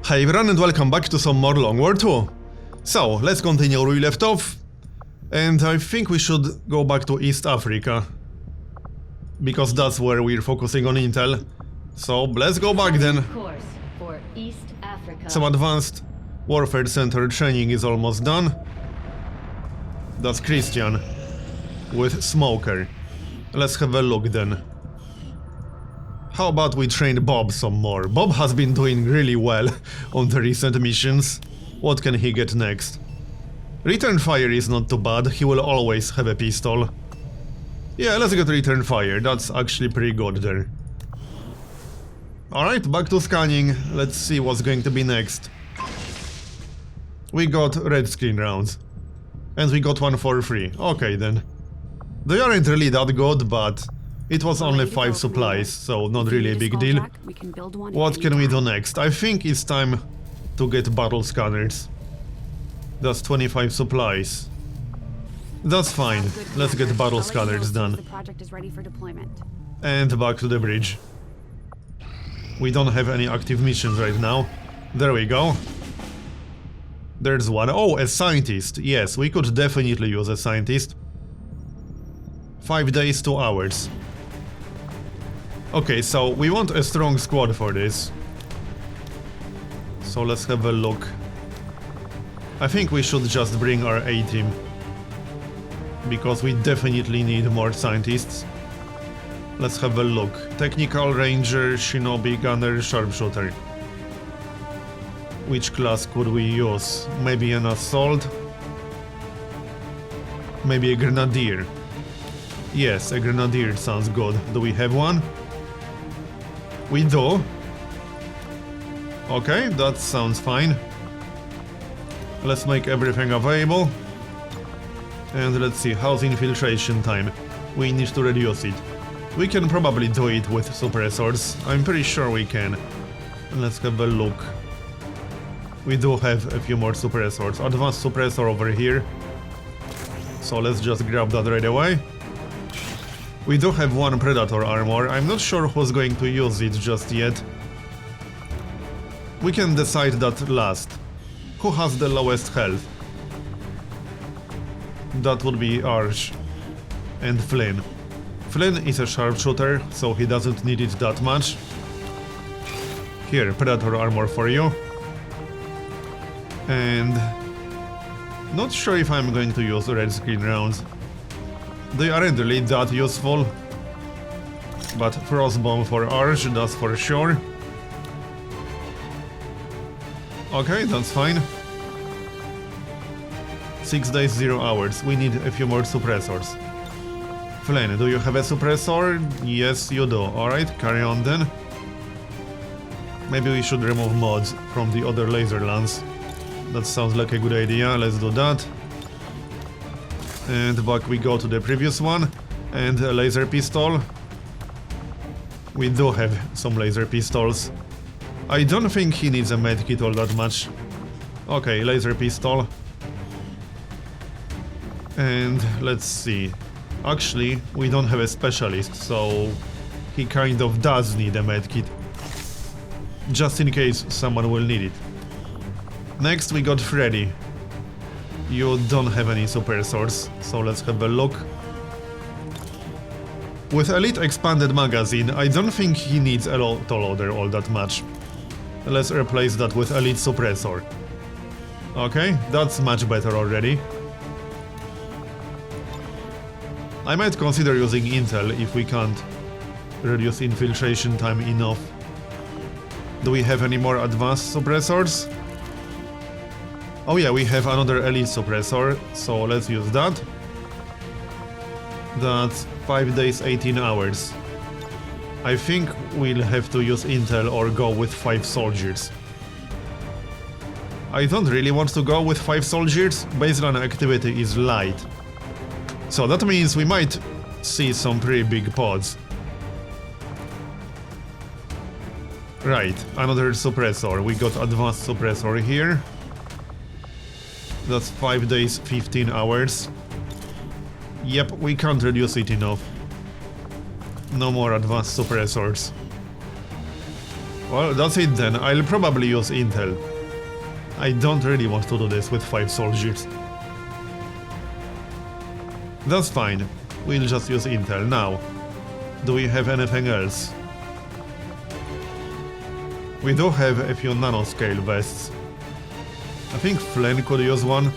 Hi everyone and welcome back to some more Long War 2. So, let's continue where we left off. And I think we should go back to East Africa. Because that's where we're focusing on intel. So, let's go back then. Course for East Africa. Some advanced warfare center training is almost done. That's Christian. With Smoker. Let's have a look then. How about we train Bob some more? Bob has been doing really well on the recent missions. What can he get next? Return fire is not too bad, he will always have a pistol. Yeah, let's get return fire, that's actually pretty good there. Alright, back to scanning, let's see what's going to be next. We got red screen rounds. And we got one for free, okay then. They aren't really that good, but it was only 5 supplies, so not really a big deal. What can we do next? I think it's time to get battle scanners. That's 25 supplies. That's fine. Let's get battle scanners done. And back to the bridge. We don't have any active missions right now. There we go. There's one. Oh, a scientist. Yes, we could definitely use a scientist. 5 days, 2 hours. Okay, so we want a strong squad for this. So let's have a look. I think we should just bring our A-team. Because we definitely need more scientists. Let's have a look. Technical, ranger, shinobi, gunner, sharpshooter. Which class could we use? Maybe an assault? Maybe a grenadier. Yes, a grenadier sounds good. Do we have one? We do. Okay, that sounds fine. Let's make everything available. And let's see, how's infiltration time? We need to reduce it. We can probably do it with suppressors. I'm pretty sure we can. Let's have a look. We do have a few more suppressors. Advanced suppressor over here. So let's just grab that right away. We do have one Predator armor, I'm not sure who's going to use it just yet. We can decide that last. Who has the lowest health? That would be Arch. And Flynn. Flynn is a sharpshooter, so he doesn't need it that much. Here, Predator armor for you. And... not sure if I'm going to use red screen rounds. They aren't really that useful, but Frostbomb for Arch, that's for sure. Okay, that's fine. 6 days, 0 hours. We need a few more suppressors. Flynn, do you have a suppressor? Yes, you do. Alright, carry on then. Maybe we should remove mods from the other laser lance. That sounds like a good idea, let's do that. And back we go to the previous one. And a laser pistol. We do have some laser pistols. I don't think he needs a medkit all that much. Okay, laser pistol. And let's see. Actually, we don't have a specialist, so he kind of does need a medkit. Just in case someone will need it. Next we got Freddy. You don't have any suppressors, so let's have a look. With Elite Expanded Magazine, I don't think he needs a autoloader all that much. Let's replace that with Elite Suppressor. Okay, that's much better already. I might consider using Intel if we can't reduce infiltration time enough. Do we have any more advanced suppressors? Oh yeah, we have another elite suppressor, so let's use that. That's 5 days, 18 hours. I think we'll have to use Intel or go with 5 soldiers. I don't really want to go with 5 soldiers, baseline activity is light. So that means we might see some pretty big pods. Right, another suppressor. We got advanced suppressor here. That's 5 days, 15 hours. Yep, we can't reduce it enough. No more advanced suppressors. Well, that's it then. I'll probably use intel. I don't really want to do this with 5 soldiers. That's fine. We'll just use intel. Now, do we have anything else? We do have a few nanoscale vests. I think Flynn could use one.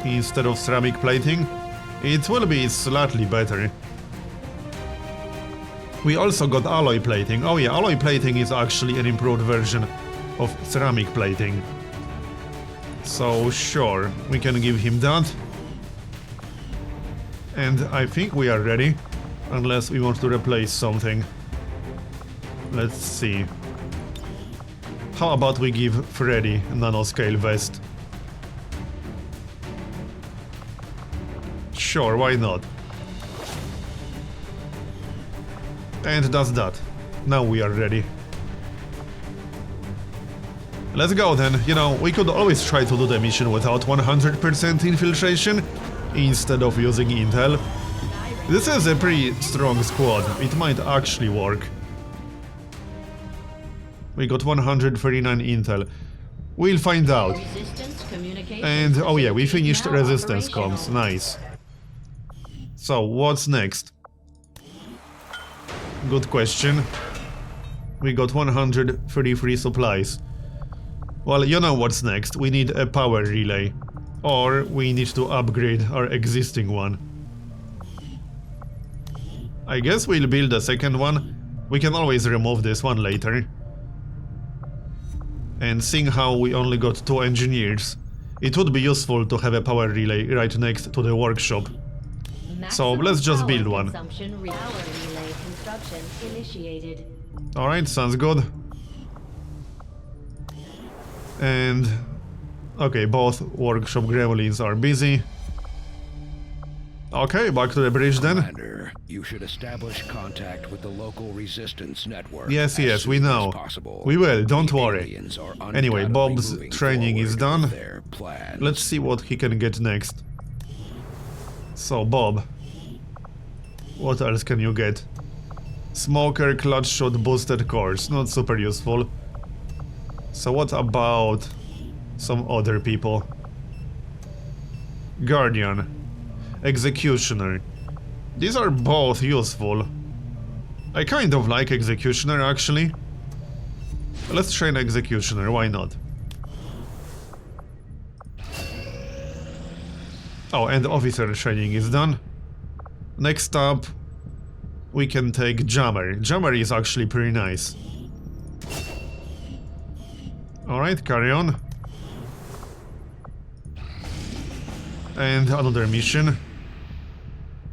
Instead of ceramic plating. It will be slightly better. We also got alloy plating. Oh yeah, alloy plating is actually an improved version of ceramic plating. So sure, we can give him that. And I think we are ready. Unless we want to replace something. Let's see. How about we give Freddy a nanoscale vest? Sure, why not? And that's that. Now we are ready. Let's go then. You know, we could always try to do the mission without 100% infiltration instead of using intel. This is a pretty strong squad. It might actually work. We got 139 intel. We'll find out. And oh yeah, we finished resistance comms. Nice. So, what's next? Good question. We got 133 supplies. Well, you know what's next. We need a power relay. Or we need to upgrade our existing one. I guess we'll build a second one. We can always remove this one later. And seeing how we only got 2 engineers, it would be useful to have a power relay right next to the workshop. So let's just build one. Alright, sounds good. And... okay, both workshop gremlins are busy. Okay, back to the bridge then. Commander, you should establish contact with the local resistance network. Yes, we know. We will, don't worry. Anyway, Bob's training is done. Let's see what he can get next. So, Bob. What else can you get? Smoker, clutch shot, boosted cores. Not super useful. So what about some other people? Guardian. Executioner. These are both useful. I kind of like Executioner actually. Let's train Executioner, why not? Oh, and officer training is done. Next up, we can take Jammer. Jammer is actually pretty nice. Alright, carry on. And another mission.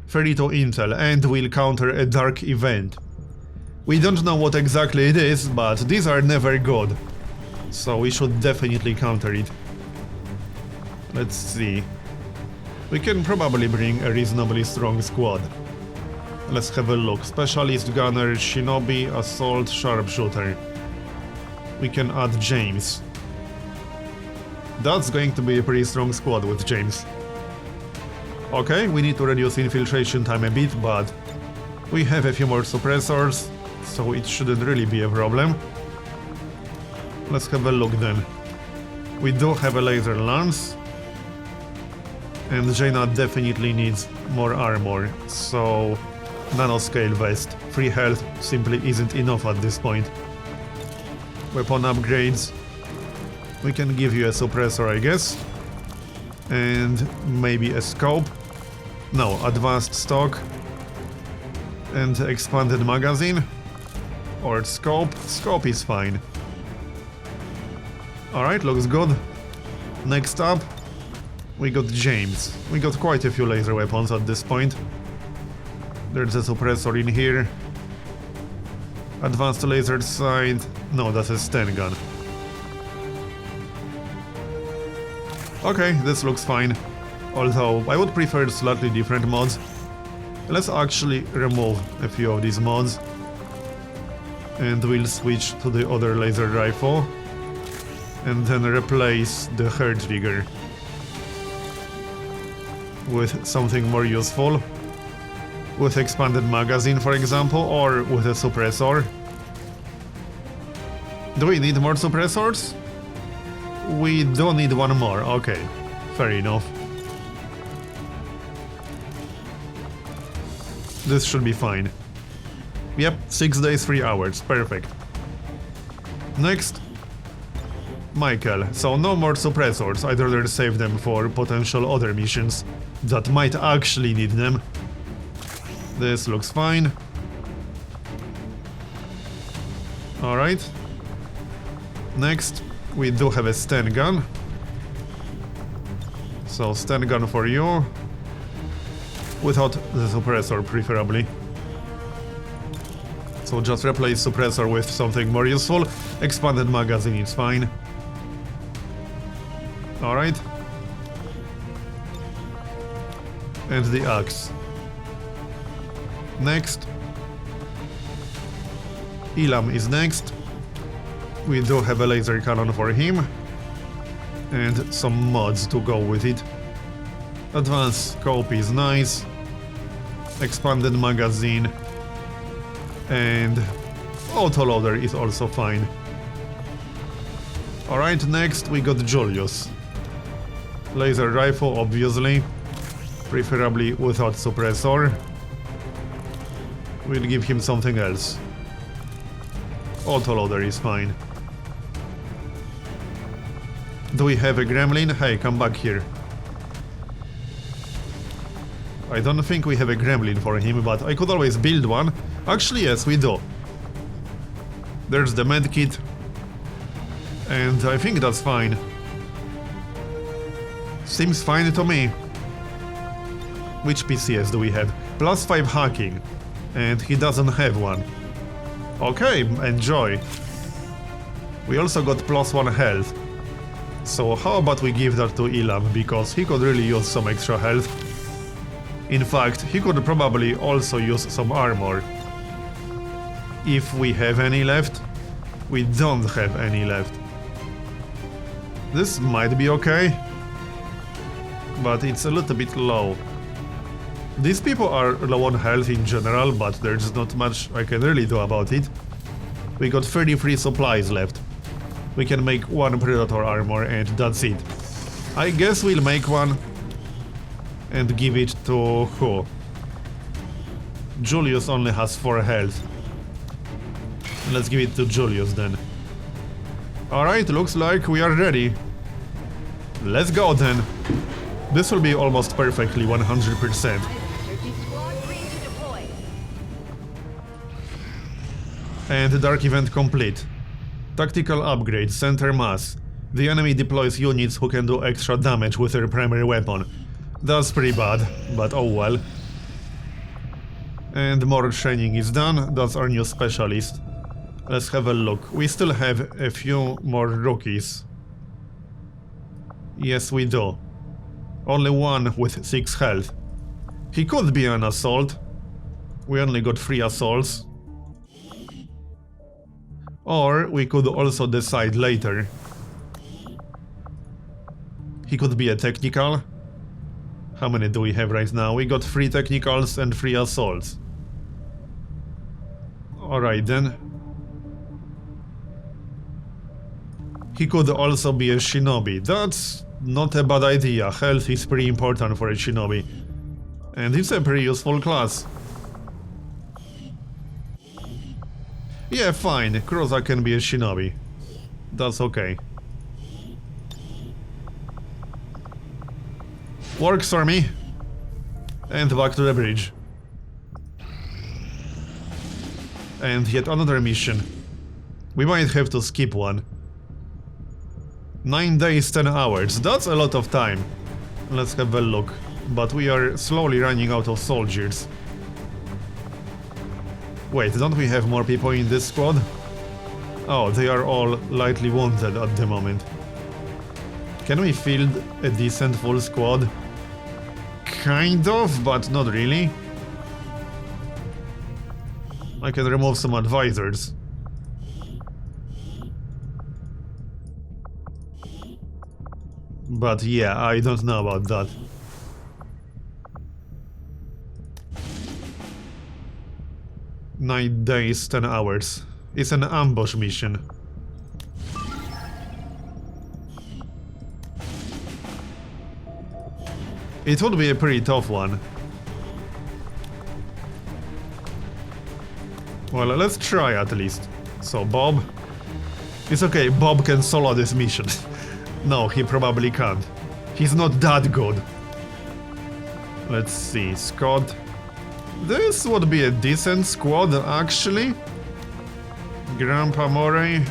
32 intel, and we'll counter a dark event. We don't know what exactly it is, but these are never good. So we should definitely counter it. Let's see. We can probably bring a reasonably strong squad. Let's have a look. Specialist, gunner, shinobi, assault, sharpshooter. We can add James. That's going to be a pretty strong squad with James. Okay, we need to reduce infiltration time a bit, but we have a few more suppressors, so it shouldn't really be a problem. Let's have a look then. We do have a laser lance. And Jaina definitely needs more armor, so nanoscale vest. Free health simply isn't enough at this point. Weapon upgrades. We can give you a suppressor, I guess. And maybe a scope. No, advanced stock. And expanded magazine. Or scope. Scope is fine. Alright, looks good. Next up, we got James. We got quite a few laser weapons at this point. There's a suppressor in here. Advanced laser sight. No, that's a Sten gun. Okay, this looks fine. Although, I would prefer slightly different mods. Let's actually remove a few of these mods. And we'll switch to the other laser rifle. And then replace the hair trigger with something more useful. With expanded magazine, for example, or with a suppressor. Do we need more suppressors? We don't need one more, okay. Fair enough. This should be fine. Yep, 6 days, 3 hours, perfect. Next. Michael, so no more suppressors, I'd rather save them for potential other missions that might actually need them. This looks fine. Alright. Next, we do have a Sten gun. So, Sten gun for you. Without the suppressor, preferably. So just replace suppressor with something more useful. Expanded magazine is fine. Alright. And the axe. Next. Elam is next. We do have a laser cannon for him. And some mods to go with it. Advanced scope is nice. Expanded magazine. And autoloader is also fine. Alright, next we got Julius. Laser rifle, obviously. Preferably without suppressor. We'll give him something else. Autoloader is fine. Do we have a gremlin? Hey, come back here. I don't think we have a gremlin for him, but I could always build one. Actually, yes, we do. There's the medkit. And I think that's fine. Seems fine to me. Which PCS do we have? +5 hacking. And he doesn't have one. Okay, enjoy. We also got +1 health. So how about we give that to Elam, because he could really use some extra health. In fact, he could probably also use some armor. If we have any left. We don't have any left. This might be okay. But it's a little bit low. These people are low on health in general, but there's not much I can really do about it. We got 33 supplies left. We can make 1 Predator armor and that's it. I guess we'll make one and give it to who? Julius only has 4 health. Let's give it to Julius then. Alright, looks like we are ready. Let's go then. This will be almost perfectly 100%. And Dark Event complete. Tactical upgrade, center mass. The enemy deploys units who can do extra damage with their primary weapon. That's pretty bad, but oh well. And more training is done, that's our new specialist. Let's have a look. We still have a few more rookies. Yes, we do. Only one with 6 health. He could be an assault. We only got 3 assaults. Or we could also decide later. He could be a technical. How many do we have right now? We got 3 technicals and 3 assaults. Alright then. He could also be a shinobi. That's not a bad idea. Health is pretty important for a shinobi. And it's a pretty useful class. Yeah, fine. Kroza can be a shinobi. That's okay. Works for me. And back to the bridge. And yet another mission. We might have to skip one. 9 days, 10 hours. That's a lot of time. Let's have a look. But we are slowly running out of soldiers. Wait, don't we have more people in this squad? Oh, they are all lightly wounded at the moment. Can we field a decent full squad? Kind of, but not really. I can remove some advisors. But yeah, I don't know about that. 9 days, 10 hours. It's an ambush mission. It would be a pretty tough one. Well, let's try at least. So, Bob. It's okay, Bob can solo this mission. No, he probably can't. He's not that good. Let's see, Scott. This would be a decent squad, actually. Grandpa Moray.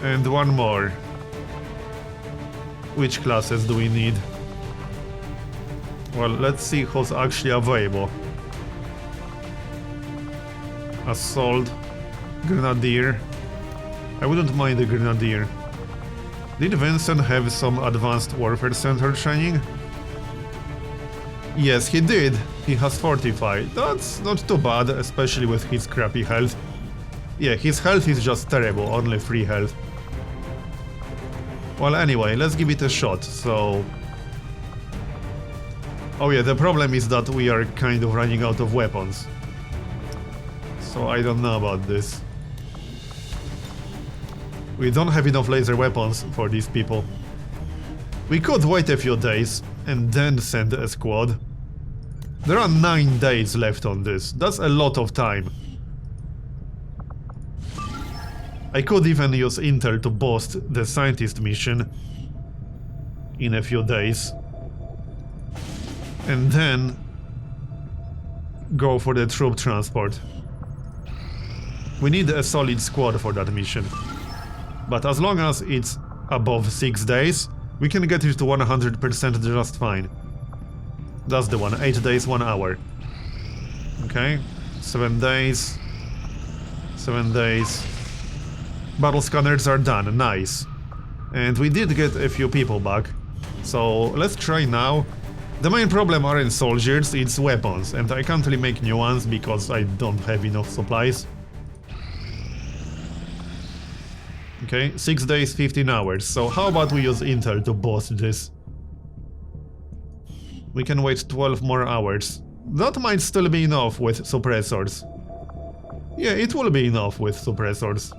And one more. Which classes do we need? Well, let's see who's actually available. Assault. Grenadier. I wouldn't mind the Grenadier. Did Vincent have some Advanced Warfare Center training? Yes, he did. He has Fortify. That's not too bad, especially with his crappy health. Yeah, his health is just terrible, only 3 health. Well, anyway, let's give it a shot, so... Oh yeah, the problem is that we are kind of running out of weapons. So I don't know about this. We don't have enough laser weapons for these people. We could wait a few days and then send a squad. There are 9 days left on this. That's a lot of time. I could even use Intel to boost the scientist mission in a few days. And then go for the troop transport. We need a solid squad for that mission. But as long as it's above 6 days, we can get it to 100% just fine. That's the one, 8 days, 1 hour. Okay, 7 days. 7 days. Battle scanners are done, nice. And we did get a few people back. So let's try now. The main problem aren't soldiers, it's weapons, and I can't really make new ones because I don't have enough supplies. Okay, 6 days, 15 hours, so how about we use Intel to boost this? We can wait 12 more hours. That might still be enough with suppressors. Yeah, it will be enough with suppressors.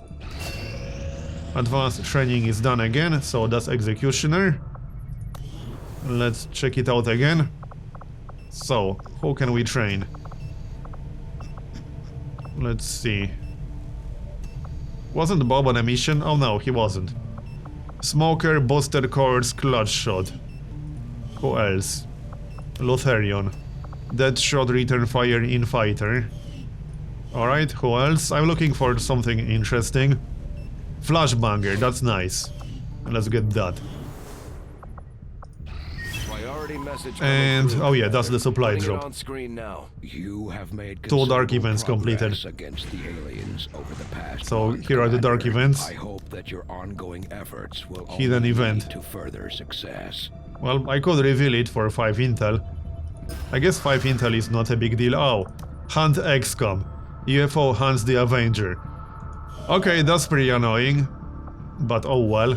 Advanced training is done again, so that's Executioner. Let's check it out again. So, who can we train? Let's see. Wasn't Bob on a mission? Oh no, he wasn't. Smoker, Booster Cores, Clutch Shot. Who else? Lutherion. Deadshot, Return Fire, Infighter. Alright, who else? I'm looking for something interesting. Flashbanger, that's nice. Let's get that. And oh yeah, that's the supply drop. You have made 2 dark events completed. Against the aliens over the past So month, here are the dark Commander. events. I hope that your ongoing efforts will Hidden only event. lead to further success. Well, I could reveal it for 5 intel. I guess 5 intel is not a big deal. Oh, hunt XCOM. UFO hunts the Avenger. Okay, that's pretty annoying. But oh well.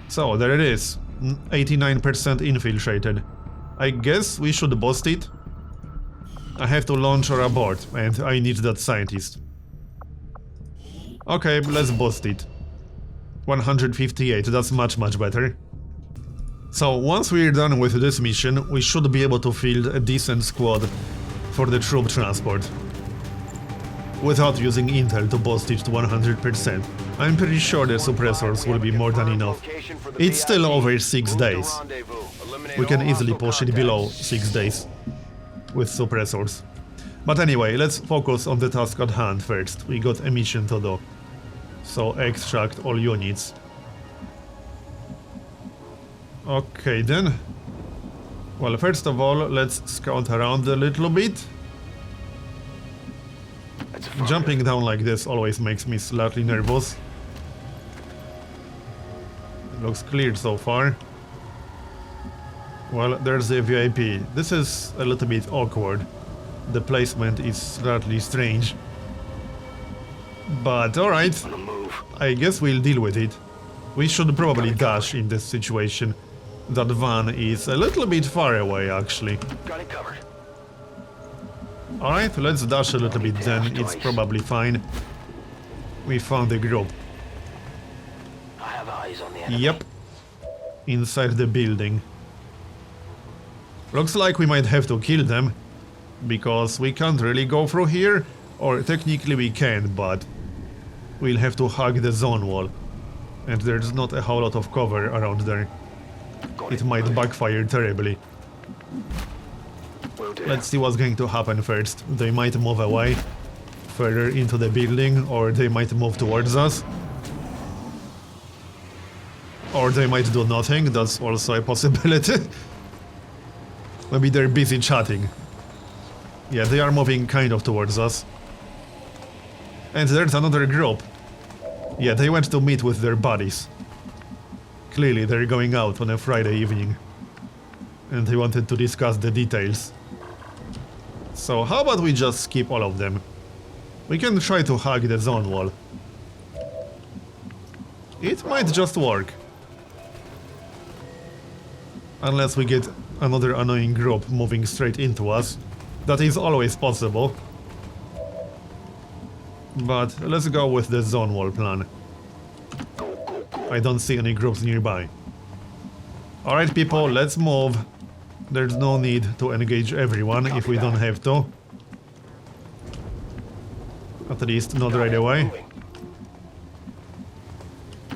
So, there it is. 89% infiltrated. I guess we should boost it. I have to launch or abort, and I need that scientist. Okay, let's boost it. 158, that's much better. So, once we're done with this mission, we should be able to field a decent squad for the troop transport. Without using Intel to boost it to 100%. I'm pretty sure the suppressors will be more than enough. It's still over 6 days. We can easily push it below 6 days with suppressors. But anyway, let's focus on the task at hand first. We got a mission to do. So extract all units. Okay then. Well, first of all, let's scout around a little bit. Jumping down like this always makes me slightly nervous. Looks cleared so far. Well, there's the VIP. This is a little bit awkward. The placement is slightly strange. But alright, I guess we'll deal with it. We should probably dash in this situation. that van is a little bit far away, actually. Got it covered. Alright, let's dash a little bit then, it's probably fine. We found the group. I have eyes on the enemy. Yep. Inside the building. Looks like we might have to kill them, because we can't really go through here, or technically we can, but we'll have to hug the zone wall. And there's not a whole lot of cover around there. It might backfire terribly. Will do. Let's see what's going to happen first. They might move away, further into the building, or they might move towards us. Or they might do nothing, that's also a possibility. Maybe they're busy chatting. Yeah, they are moving kind of towards us. And there's another group. Yeah, they went to meet with their buddies. Clearly, they're going out on a Friday evening. And they wanted to discuss the details. So how about we just skip all of them? We can try to hug the zone wall. It might just work. Unless we get another annoying group moving straight into us. That is always possible. But let's go with the zone wall plan. I don't see any groups nearby. Alright people, let's move. There's no need to engage everyone if we don't have to. At least not right away.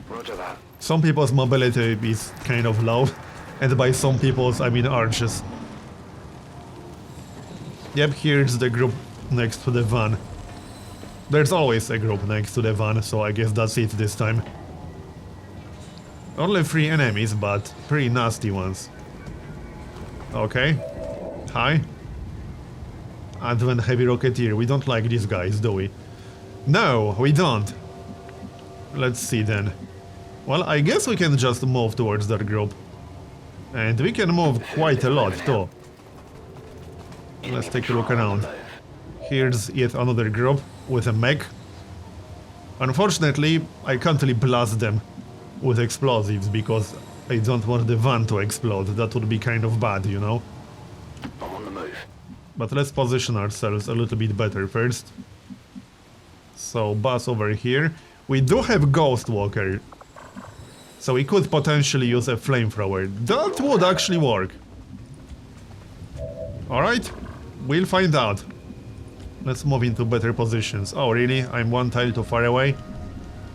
Roger that. Some people's mobility is kind of low. And by some people's, I mean archers. Yep, here's the group next to the van. There's always a group next to the van, so I guess that's it this time. Only 3 enemies, but pretty nasty ones. Okay. Hi. Advent Heavy Rocketeer. We don't like these guys, do we? No, we don't. Let's see then. Well, I guess we can just move towards that group. And we can move quite a lot, too. Let's take a look around. Here's yet another group with a mech. Unfortunately, I can't really blast them with explosives because I don't want the van to explode. That would be kind of bad, you know? I'm on the move. But let's position ourselves a little bit better first. So, bus over here. We do have Ghost Walker. So we could potentially use a flamethrower. That would actually work. Alright, we'll find out. Let's move into better positions. Oh really? I'm one tile too far away?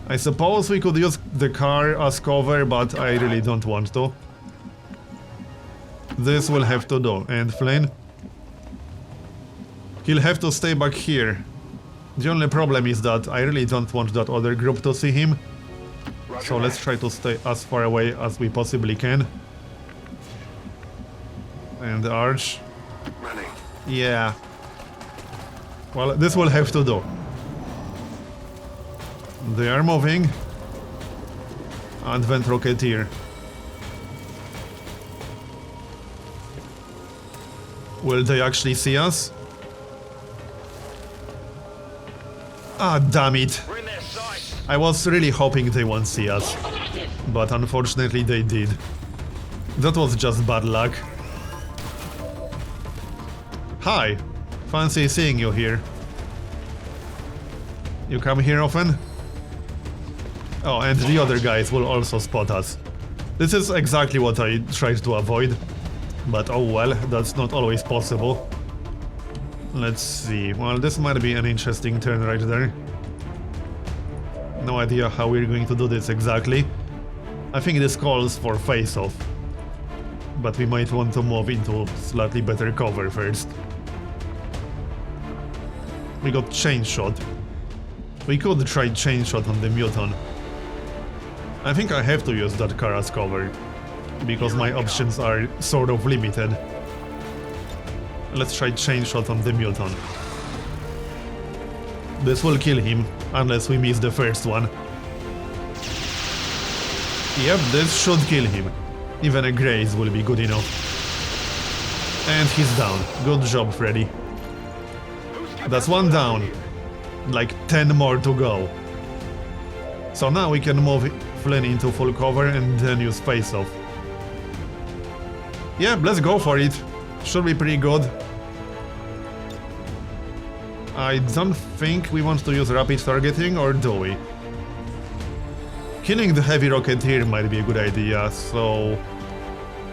I suppose we could use the car as cover, but I really don't want to. This will have to do. And Flynn? He'll have to stay back here. The only problem is that I really don't want that other group to see him. So let's try to stay as far away as we possibly can. And the arch. Running. Yeah. Well, this will have to do. They are moving. Advent Rocketeer. Will they actually see us? Ah, damn it. We're in their sights. I was really hoping they won't see us. But unfortunately they did. That was just bad luck. Hi. Fancy seeing you here. You come here often? Oh, and the other guys will also spot us. This is exactly what I tried to avoid. But oh well, that's not always possible. Let's see. Well, this might be an interesting turn right there. No idea how we're going to do this exactly. I think this calls for face-off. But we might want to move into slightly better cover first. We got chain shot. We could try chain shot on the muton. I think I have to use that car as cover, because my options are sort of limited. Let's try chain shot on the muton. This will kill him, unless we miss the first one. Yep, this should kill him. Even a graze will be good enough. And he's down. Good job, Freddy. That's one down. Like 10 more to go. So now we can move Flynn into full cover and then use face-off. Yeah, let's go for it. Should be pretty good. I don't think we want to use rapid targeting, or do we? Killing the heavy rocketeer might be a good idea, so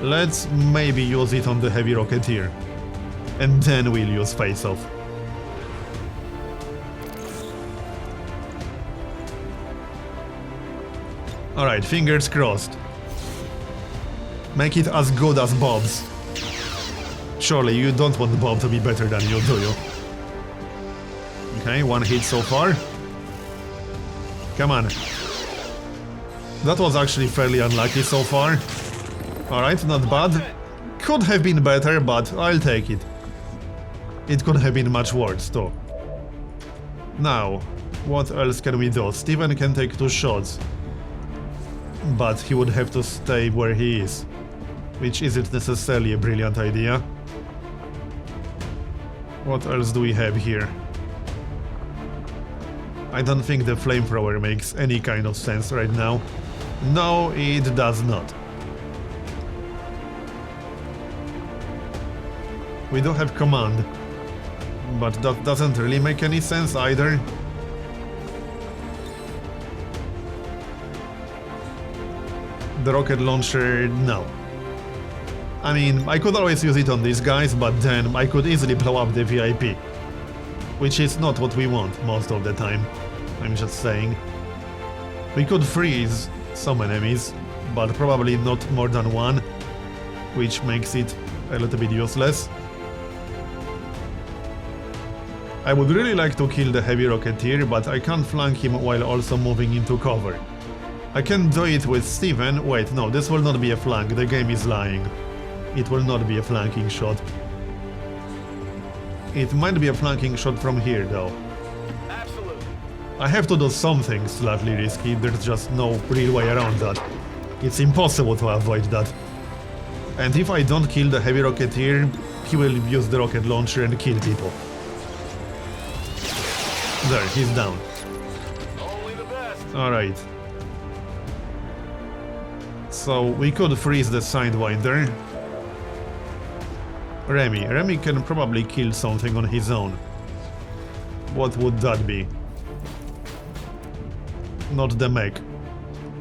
let's maybe use it on the heavy rocketeer. And then we'll use face-off. Alright, fingers crossed. Make it as good as Bob's. Surely you don't want Bob to be better than you, do you? Okay, one hit so far. Come on. That was actually fairly unlucky so far. Alright, not bad. Could have been better, but I'll take it. It could have been much worse, too. Now, what else can we do? Steven can take 2 shots. But he would have to stay where he is. Which isn't necessarily a brilliant idea. What else do we have here? I don't think the flamethrower makes any kind of sense right now. No, it does not. We do have command, but that doesn't really make any sense either. The rocket launcher, no. I mean, I could always use it on these guys, but then I could easily blow up the VIP. Which is not what we want most of the time. I'm just saying. We could freeze some enemies, but probably not more than one, which makes it a little bit useless. I would really like to kill the heavy rocketeer, but I can't flank him while also moving into cover. I can do it with Steven. Wait, no, this will not be a flank, the game is lying. It will not be a flanking shot. It might be a flanking shot from here, though. Absolutely. I have to do something slightly risky, there's just no real way around that. It's impossible to avoid that. And if I don't kill the heavy rocketeer, he will use the rocket launcher and kill people. There, he's down. Only the best. Alright. So we could freeze the Sidewinder. Remy can probably kill something on his own. What would that be? Not the mech.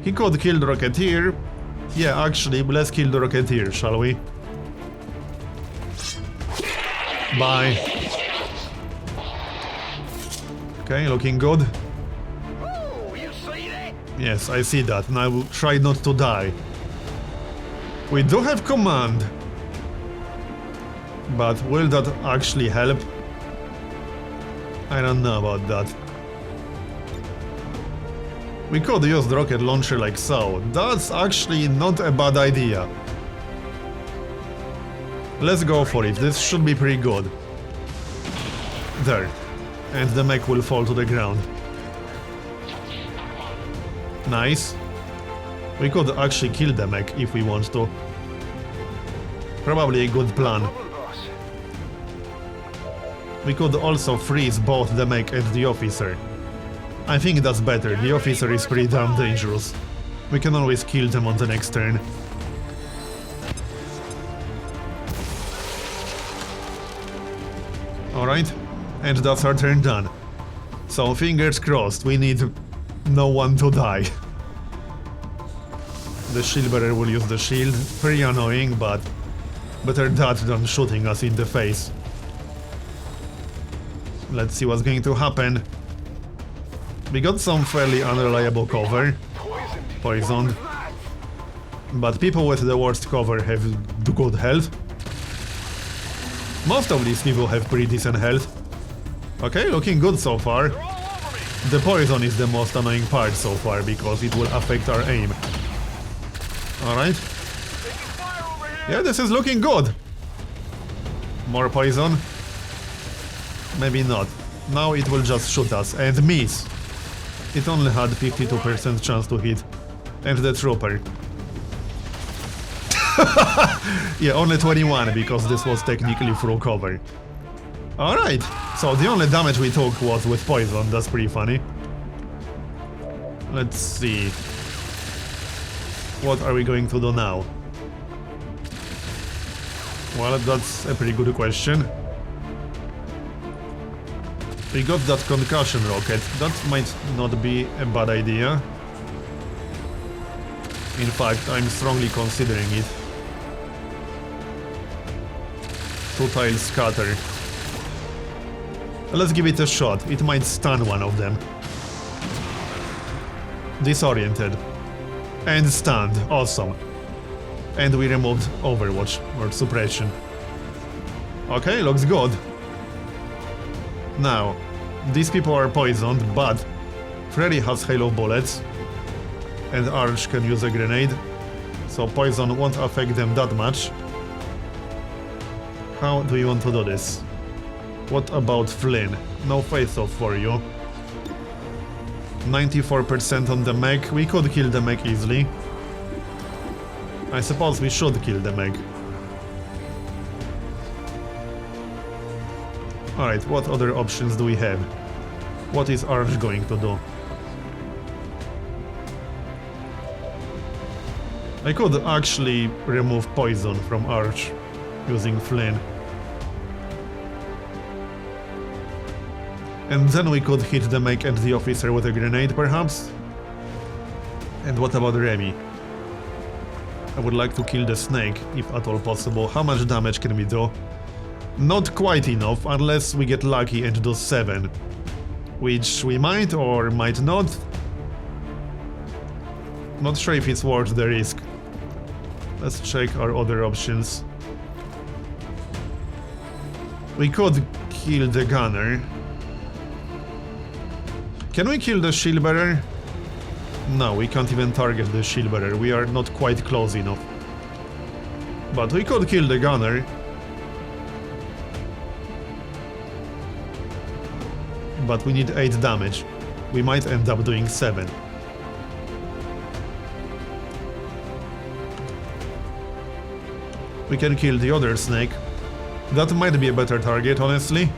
He could kill the Rocketeer. Yeah, actually, let's kill the Rocketeer, shall we? Bye. Okay, looking good. Oh, you see that? Yes, I see that. Now try not to die. We do have command. But will that actually help? I don't know about that. We could use the rocket launcher like so. That's actually not a bad idea. Let's go for it. This should be pretty good. There. And the mech will fall to the ground. Nice. We could actually kill the mech if we want to. Probably a good plan. We could also freeze both the mech and the officer. I think that's better, the officer is pretty damn dangerous. We can always kill them on the next turn. Alright, and that's our turn done. So fingers crossed, we need no one to die. The shield bearer will use the shield, pretty annoying, but better that than shooting us in the face. Let's see what's going to happen. We got some fairly unreliable cover. Poisoned. But people with the worst cover have good health. Most of these people have pretty decent health. Okay, looking good so far. The poison is the most annoying part so far because it will affect our aim. Alright. Yeah, this is looking good. More poison. Maybe not. Now it will just shoot us and miss. It only had 52% chance to hit. And the trooper. Yeah, only 21 because this was technically through cover. Alright, so the only damage we took was with poison, that's pretty funny. Let's see. What are we going to do now? Well, that's a pretty good question. We got that concussion rocket. That might not be a bad idea. In fact, I'm strongly considering it. Two-tile scatter. Let's give it a shot. It might stun one of them. Disoriented. And stunned. Awesome. And we removed Overwatch, or suppression. Okay, looks good. Now, these people are poisoned, but Freddy has Halo bullets, and Arch can use a grenade, so poison won't affect them that much. How do you want to do this? What about Flynn? No face-off for you. 94% on the mech. We could kill the mech easily. I suppose we should kill the mech. Alright, what other options do we have? What is Arch going to do? I could actually remove poison from Arch using Flynn. And then we could hit the mech and the officer with a grenade, perhaps? And what about Remy? I would like to kill the snake, if at all possible. How much damage can we do? Not quite enough, unless we get lucky and do 7. Which we might or might not. Not sure if it's worth the risk. Let's check our other options. We could kill the gunner. Can we kill the shield bearer? No, we can't even target the shield bearer. We are not quite close enough. But we could kill the gunner. But we need 8 damage. We might end up doing 7. We can kill the other snake. That might be a better target, honestly.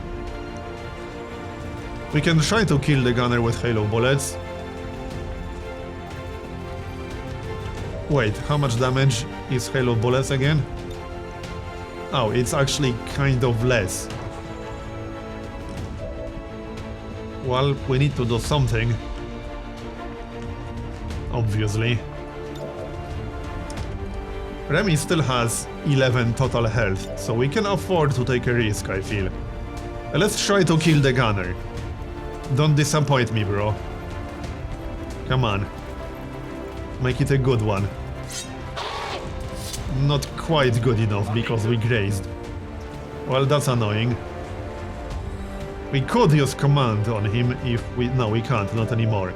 We can try to kill the gunner with Halo bullets. Wait, how much damage is Halo bullets again? Oh, it's actually kind of less. Well, we need to do something. Obviously. Remy still has 11 total health, so we can afford to take a risk, I feel. Let's try to kill the gunner. Don't disappoint me, bro. Come on. Make it a good one. Not quite good enough because we grazed. Well, that's annoying. We could use command on him if we... No, we can't, not anymore.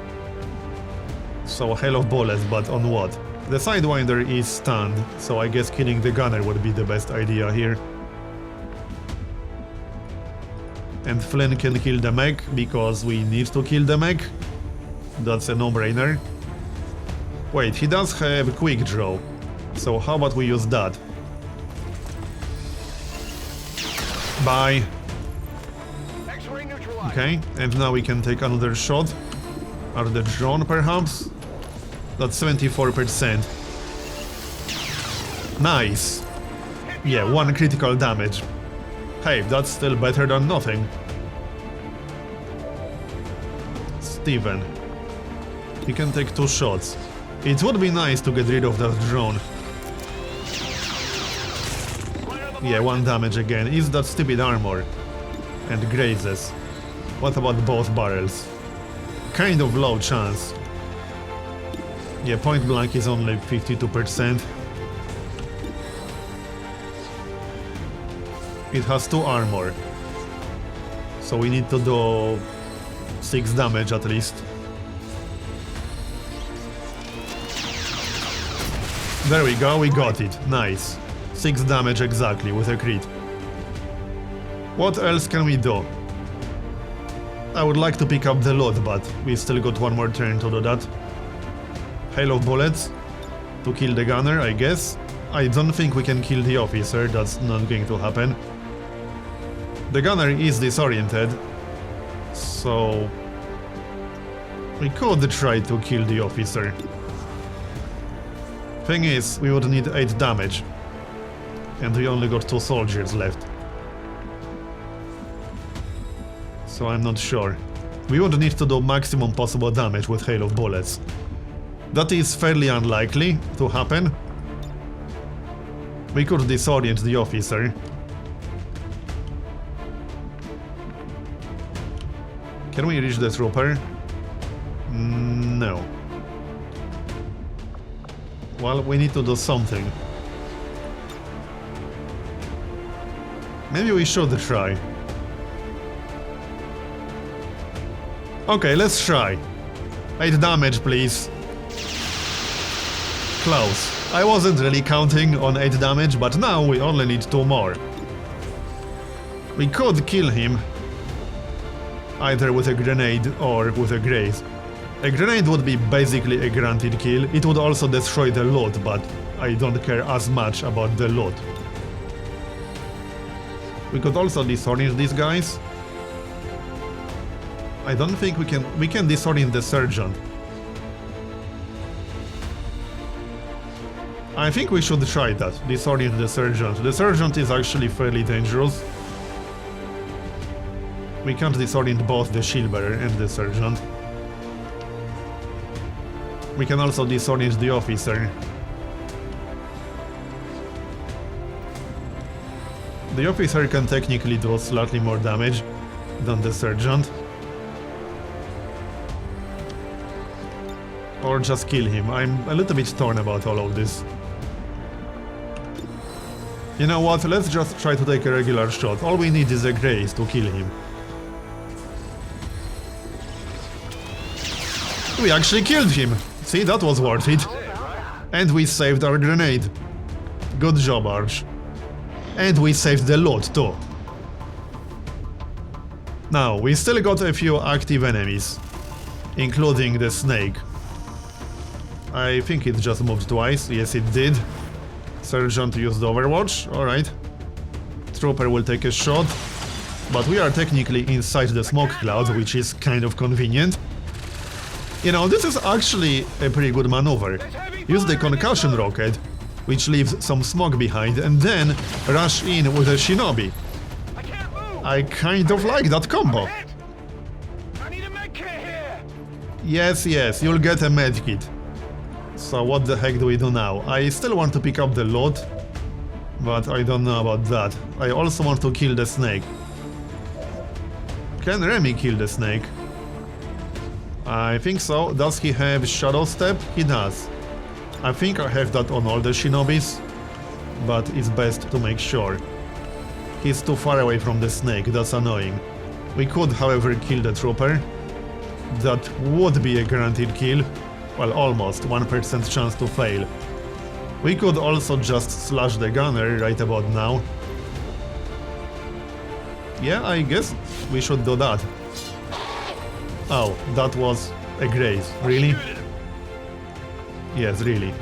So, Hell of bullets, but on what? The Sidewinder is stunned, so I guess killing the gunner would be the best idea here. And Flynn can kill the mech, because we need to kill the mech. That's a no-brainer. Wait, he does have quick draw. So how about we use that? Bye. Okay, and now we can take another shot. At the drone, perhaps? That's 74%. Nice! Yeah, 1 critical damage. Hey, that's still better than nothing. Steven. You can take 2 shots. It would be nice to get rid of that drone. Yeah, 1 damage again. Is that stupid armor? And grazes. What about both barrels? Kind of low chance. Yeah, point blank is only 52%. It has 2 armor. So we need to do 6 damage at least. There we go, we got it. Nice. 6 damage exactly with a crit. What else can we do? I would like to pick up the loot, but we still got 1 more turn to do that. Hail of bullets to kill the gunner, I guess. I don't think we can kill the officer, that's not going to happen. The gunner is disoriented, so we could try to kill the officer. Thing is, we would need 8 damage. And we only got 2 soldiers left. So I'm not sure. We would need to do maximum possible damage with hail of bullets. That is fairly unlikely to happen. We could disorient the officer. Can we reach the trooper? No. Well, we need to do something. Maybe we should try. Okay, let's try. 8 damage, please. Close. I wasn't really counting on 8 damage, but now we only need 2 more. We could kill him. Either with a grenade or with a graze. A grenade would be basically a guaranteed kill. It would also destroy the loot, but I don't care as much about the loot. We could also disorient these guys. I don't think we can disorient the sergeant. I think we should try that, disorient the sergeant. The sergeant is actually fairly dangerous. We can't disorient both the shield bearer and the sergeant. We can also disorient the officer. The officer can technically do slightly more damage than the sergeant. Or just kill him. I'm a little bit torn about all of this. You know what, let's just try to take a regular shot. All we need is a graze to kill him. We actually killed him! See, that was worth it. And we saved our grenade. Good job, Arch. And we saved the loot too. Now, we still got a few active enemies. Including the snake. I think it just moved twice. Yes, it did. Sergeant used Overwatch. Alright. Trooper will take a shot. But we are technically inside the smoke cloud, which is kind of convenient. You know, this is actually a pretty good maneuver. Use the concussion rocket, which leaves some smoke behind, and then rush in with a shinobi. I kind of like that combo. I need a medkit here. Yes, you'll get a medkit. So what the heck do we do now? I still want to pick up the loot, but I don't know about that. I also want to kill the snake. Can Remy kill the snake? I think so. Does he have Shadow Step? He does. I think I have that on all the shinobis, but it's best to make sure. He's too far away from the snake, that's annoying. We could, however, kill the trooper. That would be a guaranteed kill. Well, almost, 1% chance to fail. We could also just slash the gunner right about now. Yeah, I guess we should do that. Oh, that was a graze. Really? Yes, really.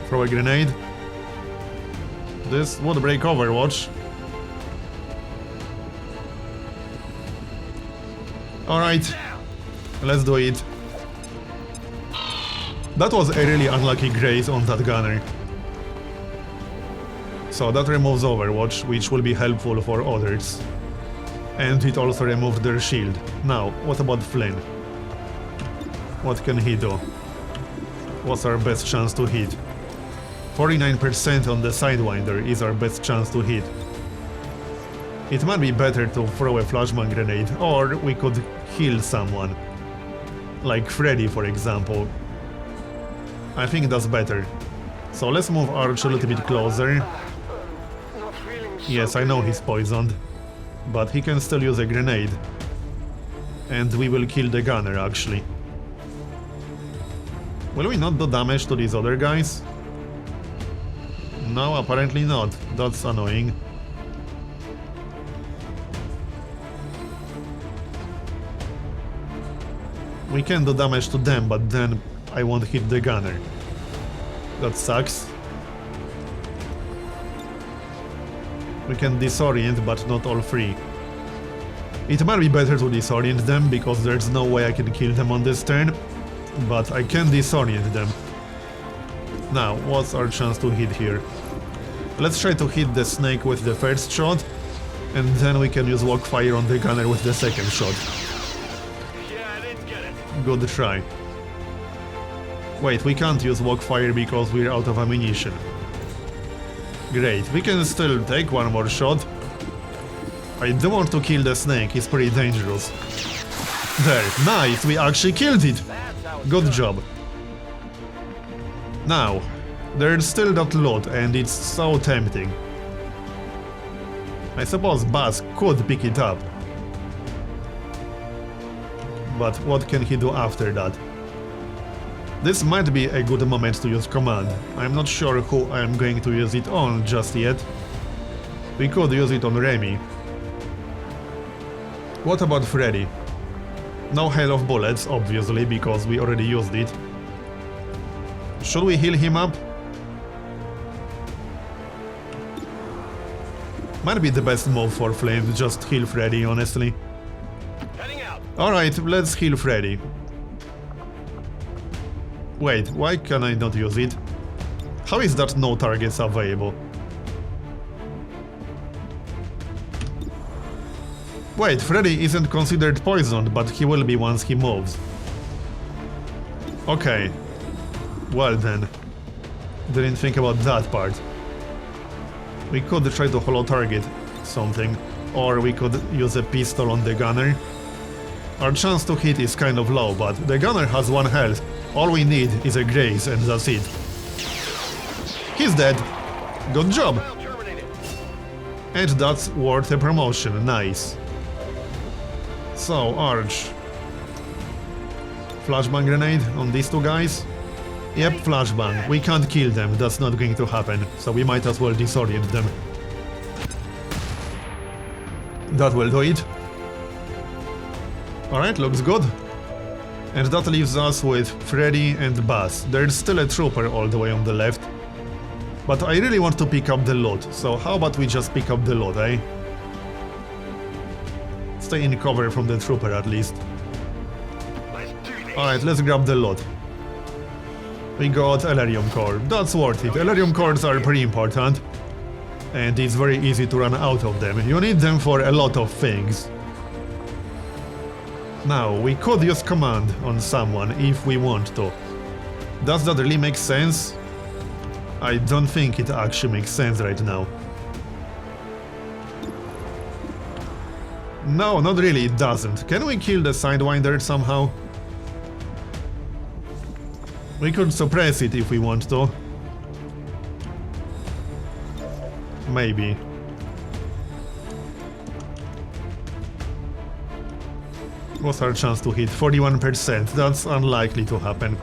Throw a grenade. This would break Overwatch. Alright, let's do it. That was a really unlucky graze on that gunner. So that removes Overwatch, which will be helpful for others. And it also removed their shield. Now, what about Flynn? What can he do? What's our best chance to hit? 49% on the Sidewinder is our best chance to hit. It might be better to throw a flashbang grenade, or we could heal someone. Like Freddy, for example. I think that's better. So let's move Arch a little bit closer. Yes, I know he's poisoned. But he can still use a grenade. And we will kill the gunner, actually. Will we not do damage to these other guys? No, apparently not. That's annoying. We can do damage to them, but then I won't hit the gunner. That sucks. We can disorient, but not all three. It might be better to disorient them, because there's no way I can kill them on this turn. But I can disorient them. Now, what's our chance to hit here? Let's try to hit the snake with the first shot, and then we can use walk fire on the gunner with the second shot. Yeah, I didn't get it. Good try. Wait, we can't use walk fire because we're out of ammunition. Great, we can still take one more shot. I don't want to kill the snake, he's pretty dangerous. There, nice, we actually killed it! That's how it's Good done. job. Now, there's still that loot and it's so tempting. I suppose Buzz could pick it up. But what can he do after that? This might be a good moment to use command. I'm not sure who I'm going to use it on just yet. We could use it on Remy. What about Freddy? No hail of bullets, obviously, because we already used it. Should we heal him up? Might be the best move for Flame, just heal Freddy, honestly. Heading out. Alright, let's heal Freddy. Wait, why can I not use it? How is that no targets available? Wait, Freddy isn't considered poisoned, but he will be once he moves. Okay. Well then. Didn't think about that part. We could try to hollow target something, or we could use a pistol on the gunner. Our chance to hit is kind of low, but the gunner has 1 health. All we need is a graze and that's it. He's dead. Good job. Well terminated. And that's worth a promotion, nice. So, Arch. Flashbang grenade on these 2 guys? Yep, flashbang. We can't kill them, that's not going to happen, so we might as well disorient them. That will do it. Alright, looks good. And that leaves us with Freddy and Buzz. There's still a trooper all the way on the left. But I really want to pick up the loot, so how about we just pick up the loot, eh? Stay in cover from the trooper at least. Let's do this. Alright, let's grab the loot. We got Elerium core, that's worth it. Elerium cores are pretty important. And it's very easy to run out of them. You need them for a lot of things. Now, we could use command on someone if we want to. Does that really make sense? I don't think it actually makes sense right now. No, not really, it doesn't. Can we kill the Sidewinder somehow? We could suppress it if we want to. Maybe. What's our chance to hit? 41%. That's unlikely to happen.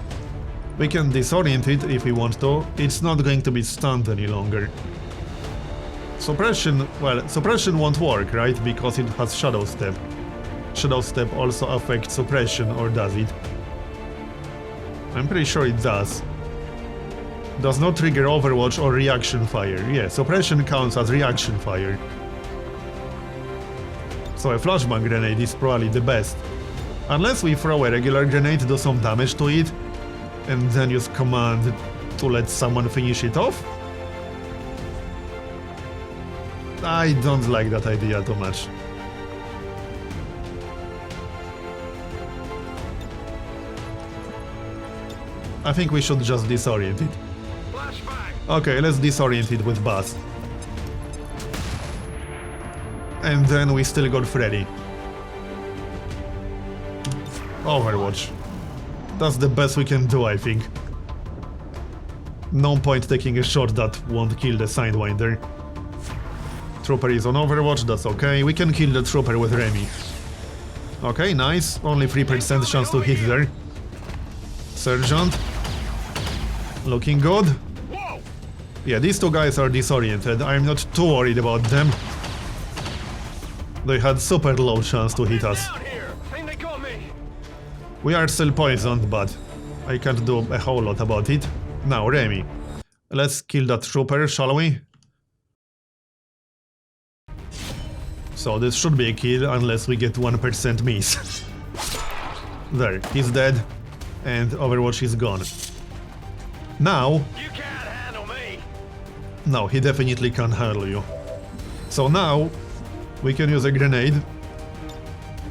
We can disorient it if we want to. It's not going to be stunned any longer. Suppression... well, suppression won't work, right? Because it has Shadow Step. Shadow Step also affects suppression, or does it? I'm pretty sure it does. Does not trigger Overwatch or reaction fire. Yeah, suppression counts as reaction fire. So a flashbang grenade is probably the best. Unless we throw a regular grenade to do some damage to it, and then use command to let someone finish it off? I don't like that idea too much. I think we should just disorient it. Flashbang. Okay, let's disorient it with Buzz. And then we still got Freddy. Overwatch. That's the best we can do, I think. No point taking a shot that won't kill the Sidewinder. Trooper is on Overwatch, that's okay. We can kill the Trooper with Remy. Okay, nice. Only 3% chance to hit there. Sergeant. Looking good. Whoa. Yeah, these 2 guys are disoriented. I'm not too worried about them. They had super low chance to hit us. Down here. Think they got me. We are still poisoned, but I can't do a whole lot about it. Now, Remy. Let's kill that trooper, shall we? So this should be a kill, unless we get 1% miss. There, he's dead. And Overwatch is gone. Now... You can't handle me. No, he definitely can't handle you. So now we can use a grenade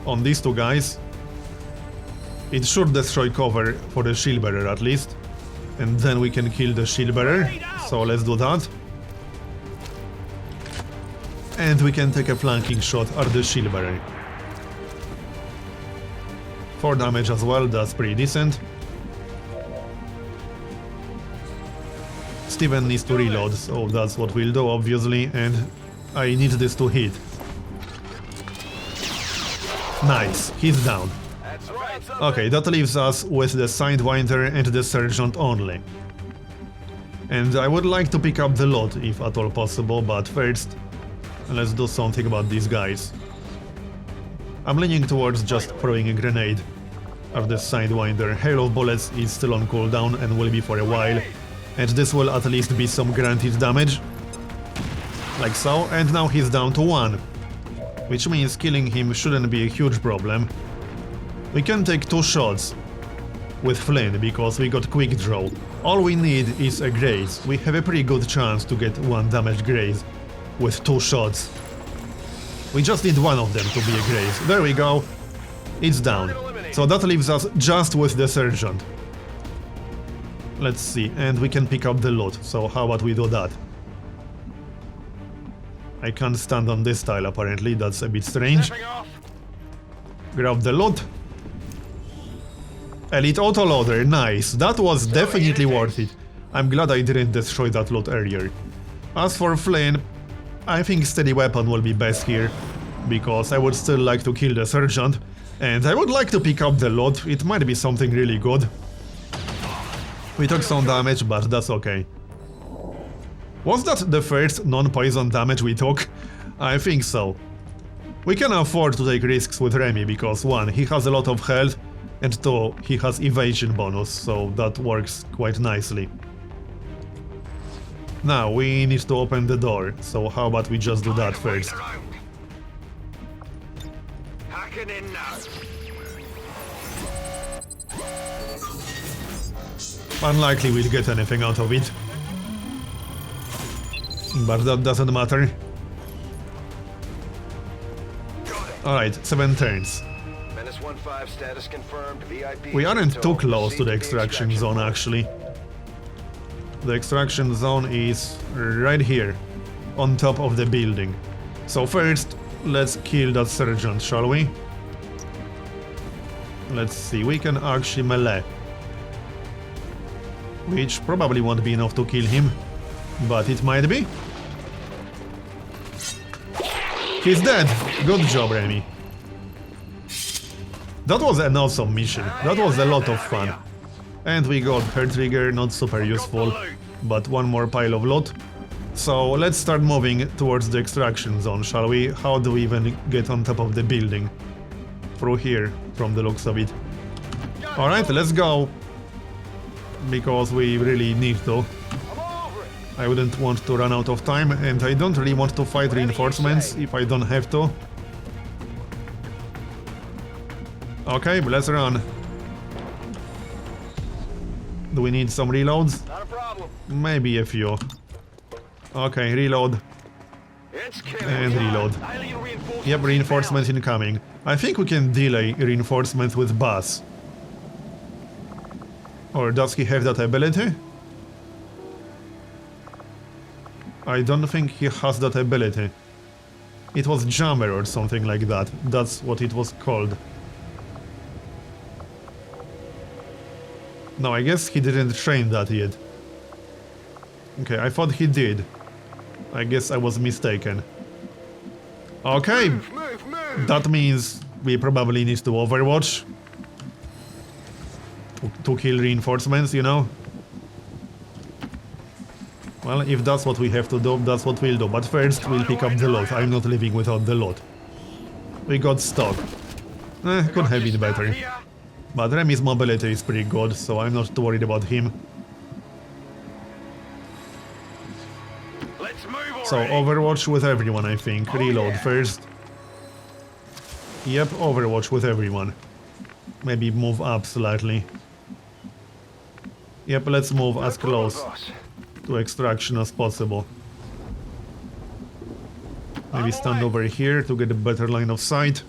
on these two guys. It should destroy cover for the shield bearer at least. And then we can kill the shield bearer. So let's do that. And we can take a flanking shot at the shield bearer. 4 damage as well, that's pretty decent. Steven needs to reload, so that's what we'll do obviously, and I need this to hit. Nice, he's down. That's right. Okay, that leaves us with the Sidewinder and the Sergeant only. And I would like to pick up the loot if at all possible, but first let's do something about these guys. I'm leaning towards just throwing a grenade at the Sidewinder. Hail of Bullets is still on cooldown and will be for a while. And this will at least be some guaranteed damage. Like so, and now he's down to 1. Which means killing him shouldn't be a huge problem. We can take 2 shots with Flynn because we got quick draw. All we need is a graze. We have a pretty good chance to get 1 damage graze with 2 shots. We just need 1 of them to be a graze. There we go. It's down. So that leaves us just with the Sergeant. Let's see, and we can pick up the loot, so how about we do that? I can't stand on this tile apparently, that's a bit strange. Grab the loot. Elite autoloader, nice, that was definitely worth it. I'm glad I didn't destroy that loot earlier. As for Flynn, I think steady weapon will be best here, because I would still like to kill the Sergeant, and I would like to pick up the loot, it might be something really good. We took some damage, but that's okay. Was that the first non-poison damage we took? I think so. We can afford to take risks with Remy because 1, he has a lot of health, and 2, he has evasion bonus, so that works quite nicely. Now, we need to open the door, so how about we just do that first? Hacking in now. Unlikely we'll get anything out of it. But that doesn't matter. Alright, 7 turns. Menace 1-5 status confirmed. VIP We aren't too Intel. close to the Proceed extraction zone actually. The extraction zone is right here, on top of the building. So first, let's kill that Sergeant, shall we? Let's see, we can actually melee. Which probably won't be enough to kill him, but it might be. He's dead! Good job, Remy. That was an awesome mission, that was a lot of fun. And we got her trigger, not super useful, but 1 more pile of loot. So let's start moving towards the extraction zone, shall we? How do we even get on top of the building? Through here, from the looks of it. Alright, let's go. Because we really need to. I wouldn't want to run out of time, and I don't really want to fight reinforcements if I don't have to. Okay, let's run. Do we need some reloads? Not a problem. Maybe a few. Okay, reload. It's killing. And reload. Alien reinforcements Yep, reinforcement incoming. I think we can delay reinforcement with Buzz. Or does he have that ability? I don't think he has that ability. It was Jammer or something like that. That's what it was called. No, I guess he didn't train that yet. Okay, I thought he did. I guess I was mistaken. Okay, Move. that means we probably need to overwatch. To kill reinforcements, you know? Well, if that's what we have to do, that's what we'll do. But first, we'll pick up the loot. I'm not living without the loot. We got stock. Could have been better. But Remy's mobility is pretty good, so I'm not too worried about him. Let's move So, already. Overwatch with everyone, I think. Reload first. Yep, Overwatch with everyone. Maybe move up slightly. Yep, let's move as close to extraction as possible. Maybe stand over here to get a better line of sight.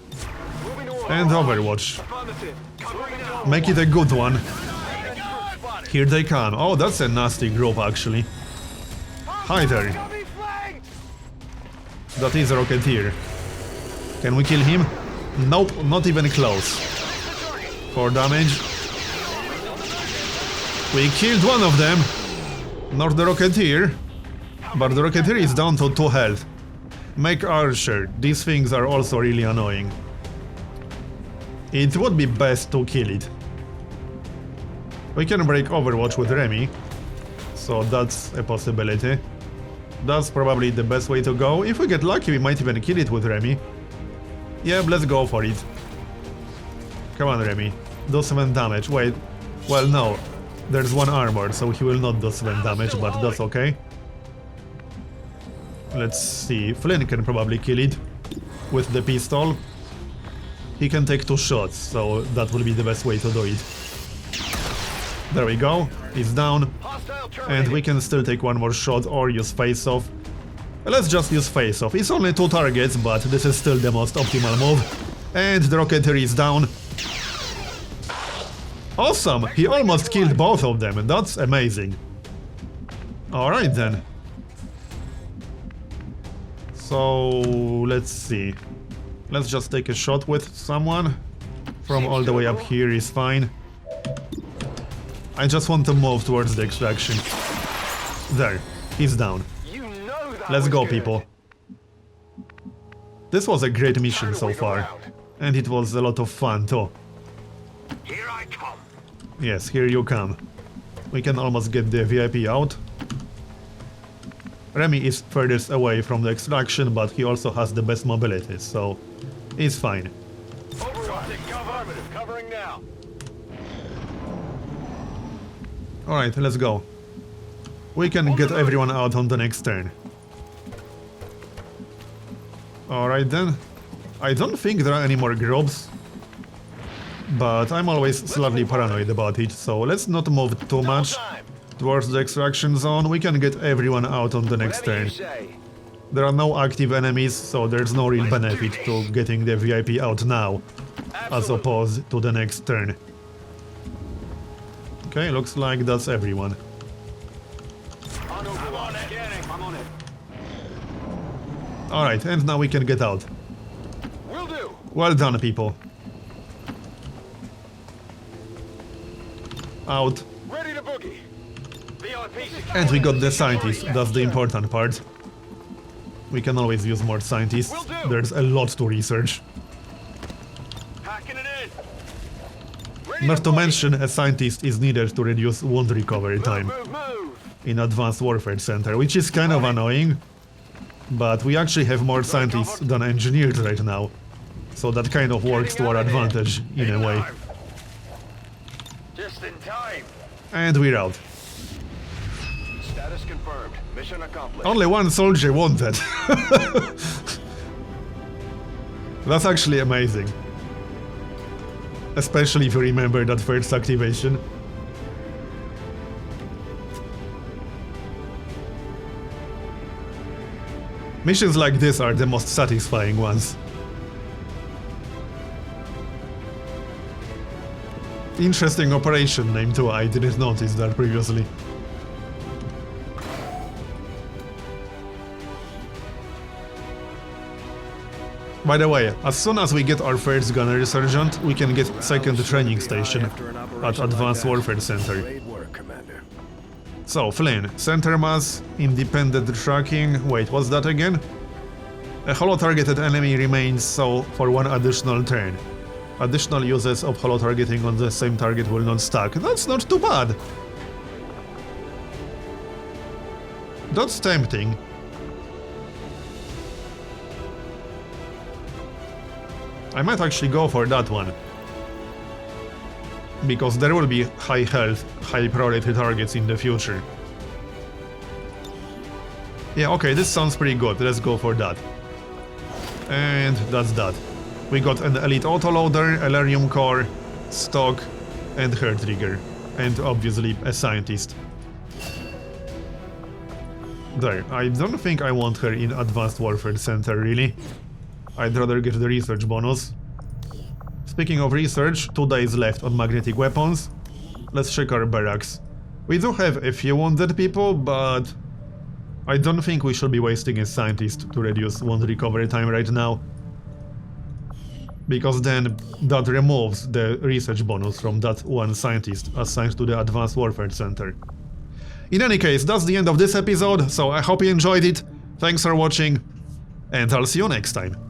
And Overwatch. Make it a good one. Here they come. Oh, that's a nasty group, actually. Hi there. That is a Rocketeer. Can we kill him? Nope, not even close. 4 damage. We killed one of them. Not the Rocketeer. But the Rocketeer is down to 2 health. Make Archer. These things are also really annoying. It would be best to kill it. We can break Overwatch with Remy. So that's a possibility. That's probably the best way to go. If we get lucky, we might even kill it with Remy. Yeah, let's go for it. Come on, Remy. Do 7 damage. Wait. Well, no. There's 1 armor, so he will not do 7 damage, but that's okay. Let's see. Flynn can probably kill it with the pistol. He can take 2 shots, so that will be the best way to do it. There we go. He's down. And we can still take 1 more shot or use face-off. Let's just use face-off. It's only 2 targets, but this is still the most optimal move. And the Rocketeer is down. Awesome! He almost killed both of them, and that's amazing. Alright then. So, let's see. Let's just take a shot with someone. From all the way up here is fine. I just want to move towards the extraction. There, he's down. Let's go, people. This was a great mission so far. And it was a lot of fun too. Here I come. Yes, here you come. We can almost get the VIP out. Remy is furthest away from the extraction, but he also has the best mobility, so it's fine. Covering now. Alright, let's go. We can get everyone out on the next turn. Alright then. I don't think there are any more groups. But I'm always slightly paranoid about it, so let's not move too much towards the extraction zone. We can get everyone out on the next turn. There are no active enemies, so there's no real benefit to getting the VIP out now, as opposed to the next turn. Okay, looks like that's everyone. Alright, and now we can get out. Well done, people. Out. Ready to boogie. And we got the scientist, that's the important part. We can always use more scientists, there's a lot to research. Packing it in. Not to mention, a scientist is needed to reduce wound recovery time in Advanced Warfare Center, which is kind of annoying. But we actually have more scientists than engineers right now, so that kind of works to our advantage in a way. Just in time. And we're out. Status confirmed. Mission accomplished. Only 1 soldier wanted. That's actually amazing. Especially if you remember that first activation. Missions like this are the most satisfying ones. Interesting operation name too, I didn't notice that previously. By the way, as soon as we get our first gunner resurgent, we can get second training station at Advanced Warfare Center. So, Flynn, center mass, independent tracking, wait, what's that again? A holo-targeted enemy remains so for 1 additional turn. Additional uses of holo-targeting on the same target will not stack. That's not too bad! That's tempting. I might actually go for that one. Because there will be high health, high priority targets in the future. Yeah, okay, this sounds pretty good, let's go for that. And that's that. We got an elite autoloader, Elerium core, stock, and hair trigger. And obviously a scientist. There, I don't think I want her in Advanced Warfare Center, really. I'd rather get the research bonus. Speaking of research, 2 days left on magnetic weapons. Let's check our barracks. We do have a few wounded people, but I don't think we should be wasting a scientist to reduce wound recovery time right now. Because then that removes the research bonus from that one scientist assigned to the Advanced Warfare Center. In any case, that's the end of this episode, so I hope you enjoyed it. Thanks for watching, and I'll see you next time.